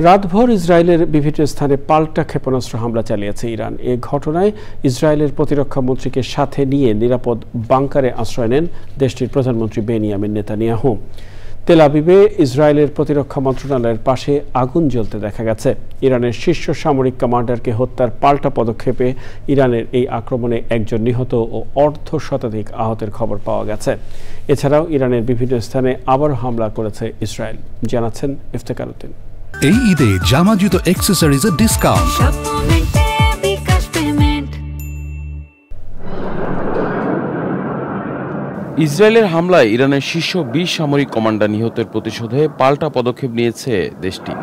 রাতভর ইসরায়েলের বিভিন্ন স্থানে পাল্টা ক্ষেপণাস্ত্র হামলা চালিয়েছে ইরান। এ ঘটনায় ইসরায়েলের প্রতিরক্ষা মন্ত্রীকে সাথে নিয়ে নিরাপদ বাংকারে আশ্রয় নেন দেশটির প্রধানমন্ত্রী বেনিয়ামিন নেতানিয়াহু। তেল আবিবে ইসরায়েলের প্রতিরক্ষা মন্ত্রণালয়ের পাশে আগুন জ্বলতে দেখা গেছে। ইরানের শীর্ষ সামরিক কমান্ডারকে হত্যার পাল্টা পদক্ষেপে ইরানের এই আক্রমণে একজন নিহত ও অর্ধশতাধিক আহতের খবর পাওয়া গেছে। এছাড়াও ইরানের বিভিন্ন স্থানে আবারও হামলা করেছে ইসরায়েল, জানাচ্ছেন ইফতেখার উদ্দিন। এই ঈদে জামা জুতো অ্যাকসেসরিজের ডিসকাউন্ট। ইসরায়েলের হামলায় ইরানের শীর্ষ ২০ সামরিক কমান্ডার নিহতের প্রতিশোধে পাল্টা পদক্ষেপ নিয়েছে দেশটি।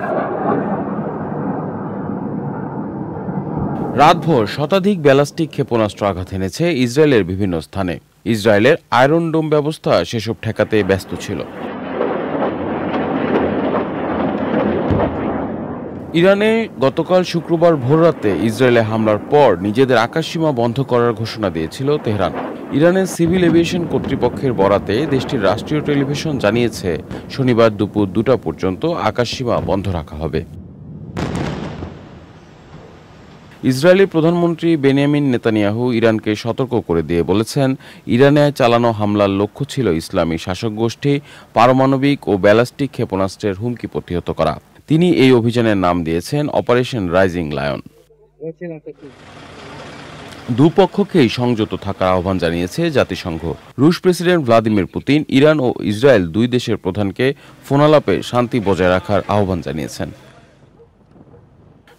রাতভর শতাধিক ব্যালিস্টিক ক্ষেপণাস্ত্র আঘাত এনেছে ইসরায়েলের বিভিন্ন স্থানে। ইসরায়েলের আয়রন ডোম ব্যবস্থা সেসব ঠেকাতে ব্যস্ত ছিল। ইরানে গতকাল শুক্রবার ভোররাতে ইসরায়েলে হামলার পর নিজেদের আকাশসীমা বন্ধ করার ঘোষণা দিয়েছিল তেহরান। ইরানের সিভিল এভিয়েশন কর্তৃপক্ষের বরাতে দেশটির রাষ্ট্রীয় টেলিভিশন জানিয়েছে, শনিবার দুপুর ২টা পর্যন্ত আকাশসীমা বন্ধ রাখা হবে। ইসরায়েলের প্রধানমন্ত্রী বেনিয়ামিন নেতানিয়াহু ইরানকে সতর্ক করে দিয়ে বলেছেন, ইরানে চালানো হামলার লক্ষ্য ছিল ইসলামী শাসক গোষ্ঠী পারমাণবিক ও ব্যালিস্টিক ক্ষেপণাস্ত্রের হুমকি প্রতিহত করা। তিনি এই অভিযানের নাম দিয়েছেন অপারেশন রাইজিং লায়ন। দুপক্ষকেই সংযত থাকার আহ্বান জানিয়েছে জাতিসংঘ। রুশ প্রেসিডেন্ট ভ্লাদিমির পুতিন ইরান ও ইসরায়েল দুই দেশের প্রধানকে ফোনালাপে শান্তি বজায় রাখার আহ্বান জানিয়েছেন।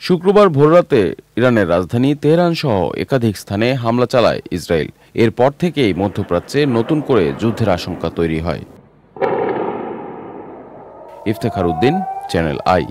শুক্রবার ভোররাতে ইরানের রাজধানী তেহরান সহ একাধিক স্থানে হামলা চালায় ইসরায়েল। এরপর থেকেই মধ্যপ্রাচ্যে নতুন করে যুদ্ধের আশঙ্কা তৈরি হয়। Iftekhar Uddin, channel I.